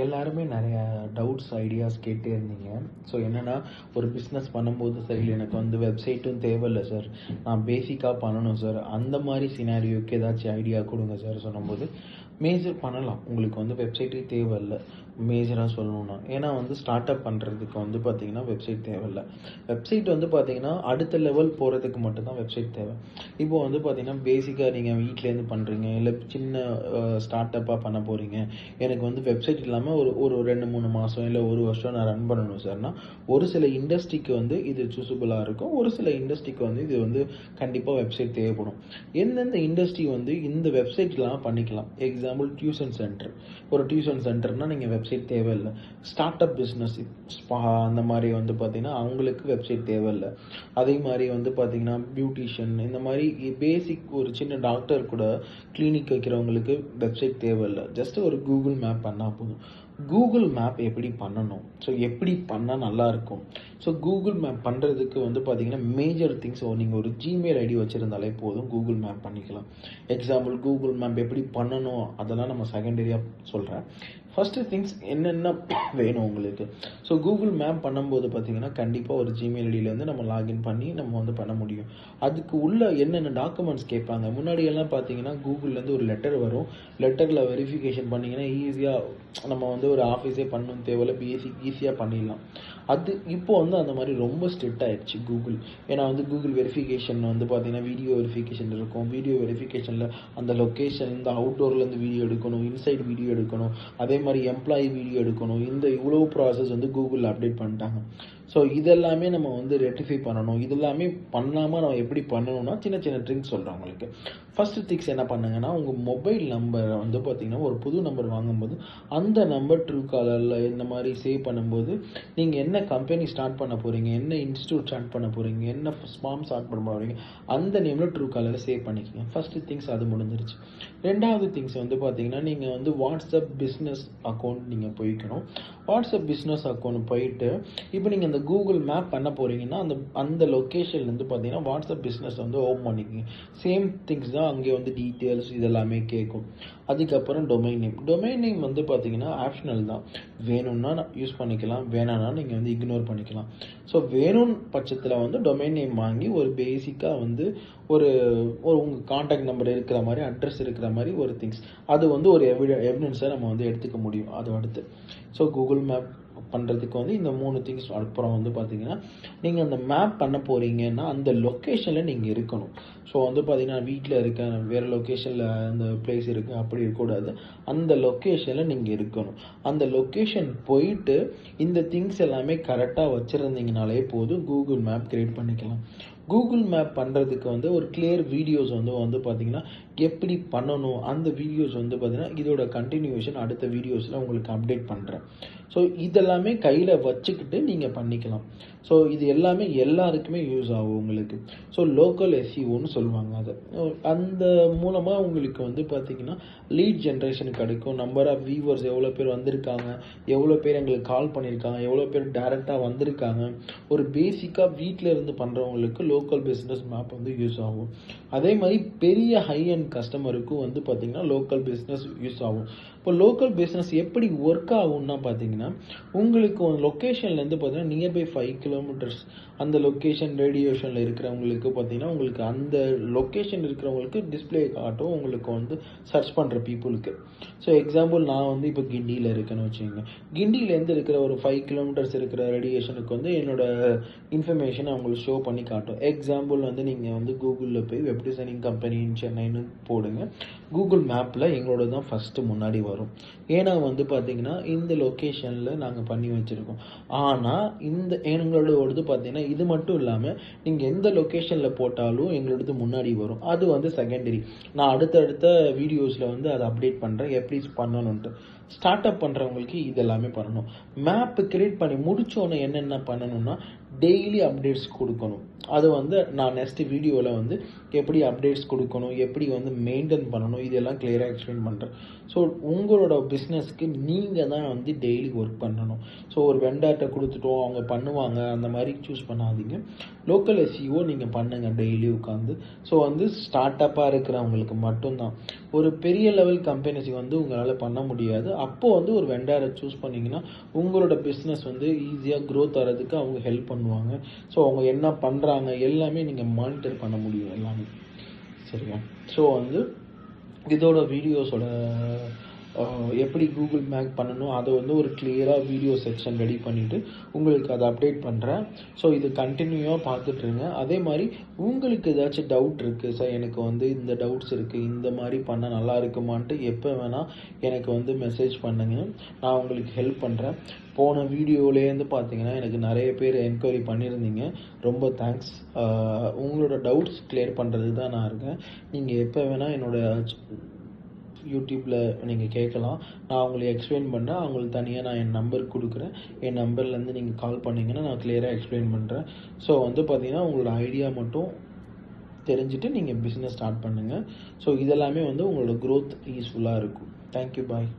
எல்லாருமே நெறைய doubts, ideas கேட்டே இருந்தீங்க. ஸோ என்னன்னா, ஒரு பிஸ்னஸ் பண்ணும்போது சரி, எனக்கு வந்து வெப்சைட்டும் தேவையில்ல சார். நான் பேசிக்கா பண்ணணும் சார். அந்த மாரி சினாரியோக்கு ஏதாச்சும் ஐடியா குடுங்க சார் சொன்னம்போது, மேஜர் பண்ணலாம். உங்களுக்கு வந்து வெப்சைட்டே தேவையில்ல. மேஜரா சொல்லணும்னா. ஏன்னா வந்து ஸ்டார்ட் அப் பண்றதுக்கு வந்து பார்த்தீங்கன்னா, வெப்சைட் தேவையில்ல. வெப்சைட் வந்து பார்த்தீங்கன்னா, அடுத்த லெவல் போறதுக்கு மட்டும் தான் வெப்சைட் தேவை. இப்போ வந்து பார்த்தீங்கன்னா, பேசிக்கா நீங்க வீட்லேருந்து பண்றீங்க. இல்ல சின்ன ஸ்டார்ட் அப்பா பண்ண போறீங்க. எனக்கு வந்து வெப்சைட் இல்லாம ஒரு ஒரு 2, 3 மாசம் இல்ல 1 வருஷம் நான் ரன் பண்ணணும் சார்னா, ஒரு சில இண்டஸ்ட்ரிக்கு வந்து இது சூசபிளா இருக்கும். ஒரு சில இண்டஸ்ட்ரிக்கு வந்து இது வந்து கண்டிப்பா வெப்சைட் தேவைப்படும். எந்தெந்த இண்டஸ்ட்ரி வந்து இந்த வெப்சைட் இல்லாம பண்ணிக்கலாம். Example tuition centre. ஒரு டியூஷன் சென்டர்னா நீங்க வெப்சைட் தேவையில்ல. ஸ்டார்ட் அப் பிசினஸ் ஸ்பா அந்த மாரி வந்து பார்த்தீங்கன்னா, அவங்களுக்கு வெப்சைட் தேவையில்ல. அதே மாரி வந்து பார்த்தீங்கன்னா, பியூட்டிஷியன் இந்த மாரி பேசிக் ஒரு சின்ன டாக்டர் கூட கிளினிக் வைக்கிறவங்களுக்கு வெப்சைட் தேவையில்ல. ஜஸ்ட் ஒரு கூகுள் மேப் பண்ணா போதும். கூகுள் மேப் எப்படி பண்ணணும்? ஸோ எப்படி பண்ணா நல்லாயிருக்கும்? ஸோ கூகுள் மேப் பண்றதுக்கு வந்து பார்த்தீங்கன்னா, மேஜர் திங்ஸ் நீங்க ஒரு Gmail ஐடி வச்சிருந்தாலே போதும். கூகுள் மேப் பண்ணிக்கலாம். எக்ஸாம்பிள் கூகுள் மேப் எப்படி பண்ணணும்? அதெல்லாம் நம்ம செகண்டரியா சொல்றேன். ஃபர்ஸ்ட் திங்ஸ் என்னென்ன வேணும் உங்களுக்கு? ஸோ கூகுள் மேப் பண்ணும்போது பார்த்தீங்கன்னா, கண்டிப்பா ஒரு Gmail ஐடியிலேருந்து நம்ம லாகின் பண்ணி நம்ம வந்து பண்ண முடியும். அதுக்கு உள்ள என்னென்ன டாக்குமெண்ட்ஸ் கேட்பாங்க? முன்னாடியெல்லாம் பார்த்தீங்கன்னா, கூகுள்லேருந்து ஒரு லெட்டர் வரும். லெட்டர்ல வெரிஃபிகேஷன் பண்ணீங்கன்னா, ஈஸியா நம்ம வந்து ஒரு ஆஃபீஸே பண்ணணும்னு தேவையில்ல. ஈஸியா பண்ணிடலாம். அது இப்போ வந்து அந்த மாரி ரொம்ப ஸ்ட்ரிக்ட் ஆயிடுச்சு கூகுள். ஏன்னா வந்து கூகுள் வெரிஃபிகேஷன் வந்து பார்த்தீங்கன்னா, வீடியோ வெரிஃபிகேஷன் இருக்கும். வீடியோ வெரிஃபிகேஷன்ல அந்த லொகேஷன், இந்த அவுட்டோர்லேருந்து வீடியோ எடுக்கணும், இன்சைட் வீடியோ எடுக்கணும். அதே மாரி எம்ப்ளாயி வீடியோ எடுக்கணும். இந்த இவ்வளோ ப்ராசஸ் வந்து கூகுள்ல அப்டேட் பண்ணிட்டாங்க. ஸோ இதெல்லாமே நம்ம வந்து ரெக்டிஃபை பண்ணணும். இதெல்லாமே பண்ணாம நம்ம எப்படி பண்ணணும்னா, சின்ன சின்ன ட்ரிக்ஸ் சொல்றேன் உங்களுக்கு. ஃபர்ஸ்ட் திங்ஸ் என்ன பண்ணுங்கன்னா, உங்க மொபைல் நம்பர வந்து பார்த்தீங்கன்னா, ஒரு புது நம்பர் வாங்கும்போது, அந்த நம்பர் ட்ரூ காலர்ல இந்த மாரி சேவ் பண்ணும்போது, நீங்க என்ன கம்பெனி ஸ்டார்ட் பண்ண போறீங்க, என்ன இன்ஸ்டிடியூட் ஸ்டார்ட் பண்ண போறீங்க, என்ன ஃபார்ம் ஸ்டார்ட் பண்ண போறீங்க, அந்த நேம்ல ட்ரூ காலர்ல சேவ் பண்ணிக்கங்க. ஃபர்ஸ்ட் திங்ஸ் அது முடிஞ்சிருச்சு. 2வது திங்ஸ் வந்து பார்த்தீங்கன்னா, நீங்க வந்து வாட்ஸ்அப் பிசினஸ் அக்கவுண்ட் நீங்க போய்க்கணும். வாட்ஸ்அப் பிசினஸ் அக்கவுண்ட் போயிட்டு, இப்போ நீங்க இந்த கூகுள் மேப் பண்ண போறீங்கன்னா, அந்த அந்த லொகேஷன்லேருந்து பார்த்தீங்கன்னா, வாட்ஸ்அப் பிசினஸ் வந்து ஓப்பன் பண்ணிக்கங்க. சேம் திங்ஸ் தான் அங்கே வந்து டீட்டெயில்ஸ் இதெல்லாமே கேட்கும். அதுக்கப்புறம் டொமைன் நேம். டொமைன் நேம் வந்து பார்த்தீங்கன்னா, ஆப்ஷனல் தான். வேணும்னா யூஸ் பண்ணிக்கலாம். வேணாம்னா நீங்க வந்து இக்னோர் பண்ணிக்கலாம். ஸோ வேணும் பட்சத்தில் வந்து டொமைன் நேம் வாங்கி ஒரு பேசிக்கா வந்து ஒரு ஒரு உங்க கான்டாக்ட் நம்பர் இருக்கிற மாரி, அட்ரஸ் இருக்கிற மாரி ஒரு திங்ஸ். அது வந்து ஒரு எவிடன்ஸா நம்ம வந்து எடுத்துக்க முடியும். அது அடுத்து. ஸோ கூகுள் மேப் பண்றதுக்கு வந்து இந்த 3 திங்ஸ் அப்புறம் வந்து பார்த்தீங்கன்னா, நீங்க அந்த மேப் பண்ண போறீங்கன்னா, அந்த லொகேஷன்ல நீங்க இருக்கணும். ஸோ வந்து பார்த்தீங்கன்னா, வீட்ல இருக்கேன், வேற லொகேஷன்ல அந்த பிளேஸ் இருக்கு அப்படி இருக்கக்கூடாது. அந்த லொகேஷன்ல நீங்க இருக்கணும். அந்த லொகேஷன் போயிட்டு இந்த திங்ஸ் எல்லாமே கரெக்ட்டா வச்சிருந்தீங்கனாலே போதும், கூகுள் மேப் கிரியேட் பண்ணிக்கலாம். கூகுள் மேப் பண்றதுக்கு வந்து ஒரு கிளியர் வீடியோஸ் வந்து பார்த்தீங்கன்னா, எப்படி பண்ணணும் அந்த வீடியோஸ் வந்து பார்த்தீங்கன்னா, இதோட கன்டினியூவேஷன் அடுத்த வீடியோஸ்ல உங்களுக்கு அப்டேட் பண்றேன். ஸோ இதெல்லாமே கையில வச்சுக்கிட்டு நீங்க பண்ணிக்கலாம். ஸோ இது எல்லாமே எல்லாருக்குமே யூஸ் ஆகும் உங்களுக்கு. ஸோ லோக்கல் எஸ்இஓன்னு சொல்லுவாங்க அத. அந்த மூலமா உங்களுக்கு வந்து பார்த்தீங்கன்னா, லீட் ஜெனரேஷன் கிடைக்கும். நம்பர் ஆஃப் வியூவர்ஸ் எவ்வளோ பேர் வந்திருக்காங்க, எவ்வளோ பேர் எங்களுக்கு கால் பண்ணியிருக்காங்க, எவ்வளோ பேர் டைரக்ட்டா வந்திருக்காங்க. ஒரு பேசிக்கா வீட்ல இருந்து பண்றவங்களுக்கு லோக்கல் பிசினஸ் மேப் வந்து யூஸ் ஆகும். அதே மாரி பெரிய ஹை எண்ட் கஸ்டமருக்கும் வந்து பார்த்தீங்கன்னா, லோக்கல் பிசினஸ் யூஸ் ஆகும். இப்போ லோக்கல் பிசினஸ் எப்படி ஒர்க் ஆகும்னா பார்த்தீங்கன்னா, உங்களுக்கு லொகேஷன்லேருந்து பார்த்தீங்கன்னா, நியர்பை 5 கிலோமீட்டர்ஸ் அந்த லொகேஷன் ரேடியேஷன்ல இருக்கிறவங்களுக்கு பார்த்தீங்கன்னா, உங்களுக்கு அந்த லொகேஷன் இருக்கிறவங்களுக்கு டிஸ்ப்ளே காட்டும். உங்களுக்கு வந்து சர்ச் பண்ற பீப்புளுக்கு. ஸோ எக்ஸாம்பிள் நான் வந்து இப்போ கிண்டியில இருக்கேன்னு வச்சுக்கோங்க. கிண்டியிலேருந்து இருக்கிற ஒரு 5 கிலோமீட்டர்ஸ் இருக்கிற ரேடியேஷனுக்கு வந்து என்னோட இன்ஃபர்மேஷன் அவங்களுக்கு ஷோ பண்ணி காட்டும். எக்ஸாம்பிள் வந்து நீங்க வந்து கூகுள்ல போய் வெப் டிசைனிங் கம்பெனி இன் சென்னைன்னு போடுங்க. கூகுள் மேப்ல எங்களோடது தான் ஃபர்ஸ்ட் முன்னாடி வரும். ஏன்னா வந்து பார்த்தீங்கன்னா, இந்த லொகேஷன்ல நாங்க பண்ணி வச்சிருக்கோம். ஆனா இந்த எங்களோடது பார்த்தீங்கன்னா, இது மட்டும் இல்லாம நீங்க எந்த லொகேஷன்ல போட்டாலும் எங்களோடது முன்னாடி வரும். அது வந்து செகண்டரி. நான் அடுத்தடுத்த வீடியோஸ்ல வந்து அத அப்டேட் பண்றேன். எப்படி பண்ணணும்ன்ட்டு. ஸ்டார்ட் அப் பண்றவங்களுக்கு இது எல்லாமே பண்ணணும். மேப் கிரியேட் பண்ணி முடிச்ச உடனே என்னென்ன பண்ணணும்னா, டெய்லி அப்டேட்ஸ் குடுக்கணும். அது வந்து நான் நெக்ஸ்ட் வீடியோல வந்து எப்படி அப்டேட்ஸ் குடுக்கணும், எப்படி வந்து மெயின்டெயின் பண்ணணும், இதெல்லாம் கிளியரா எக்ஸ்பிளைன் பண்றேன். ஸோ உங்களோட பிசினஸ்க்கு நீங்க தான் வந்து டெய்லி ஒர்க் பண்ணணும். ஸோ ஒரு வெண்டார்ட்ட குடுத்துட்டோம், அவங்க பண்ணுவாங்க அந்த மாரி சூஸ் பண்ணாதீங்க. லோக்கல் எஸ்இஓ நீங்க பண்ணுங்க டெய்லி உட்காந்து. ஸோ வந்து ஸ்டார்ட் அப்பா இருக்கிறவங்களுக்கு மட்டும் தான். ஒரு பெரிய லெவல் கம்பெனிஸுக்கு வந்து உங்களால் பண்ண முடியாது. அப்போ வந்து ஒரு வெண்டாரை சூஸ் பண்ணிங்கன்னா உங்களோட பிஸ்னஸ் வந்து ஈஸியாக க்ரோத் ஆகிறதுக்கு அவங்க ஹெல்ப் பண்ணுவாங்க. ஸோ அவங்க என்ன பண்ணுறாங்க எல்லாமே நீங்கள் மானிட்டர் பண்ண முடியும் எல்லாமே. சரியா? ஸோ வந்து இதோட வீடியோஸோட எப்படி கூகுள் மேப் பண்ணணும் அதை வந்து ஒரு கிளியராக வீடியோ செக்ஷன் ரெடி பண்ணிவிட்டு உங்களுக்கு அதை அப்டேட் பண்ணுறேன். ஸோ இது கண்டினியூவாக பார்த்துட்ருங்க. அதே மாதிரி உங்களுக்கு ஏதாச்சும் டவுட் இருக்குது, சார் எனக்கு வந்து இந்த டவுட்ஸ் இருக்குது, இந்த மாதிரி பண்ணால் நல்லா இருக்குமான்ட்டு எப்போ வேணால் எனக்கு வந்து மெசேஜ் பண்ணுங்கள். நான் உங்களுக்கு ஹெல்ப் பண்ணுறேன். போன வீடியோலேருந்து பார்த்தீங்கன்னா எனக்கு நிறைய பேர் என்கொயரி பண்ணியிருந்தீங்க. ரொம்ப தேங்க்ஸ். உங்களோட டவுட்ஸ் கிளியர் பண்ணுறதுக்கு தான் நான் இருக்கேன். நீங்கள் எப்போ வேணால் யூடியூப்பில் நீங்கள் கேட்கலாம். நான் உங்களுக்கு எக்ஸ்பிளைன் பண்ணுறேன். அவங்களுக்கு தனியாக நான் என் நம்பர் கொடுக்குறேன். என் நம்பர்லேருந்து நீங்கள் கால் பண்ணிங்கன்னா நான் கிளியராக எக்ஸ்பிளைன் பண்ணுறேன். ஸோ வந்து பார்த்தீங்கன்னா உங்களோட ஐடியா மட்டும் தெரிஞ்சுட்டு நீங்கள் பிஸ்னஸ் ஸ்டார்ட் பண்ணுங்கள். ஸோ இதெல்லாமே வந்து உங்களோட க்ரோத் யூஸ்ஃபுல்லாக இருக்கும். தேங்க்யூ, பாய்.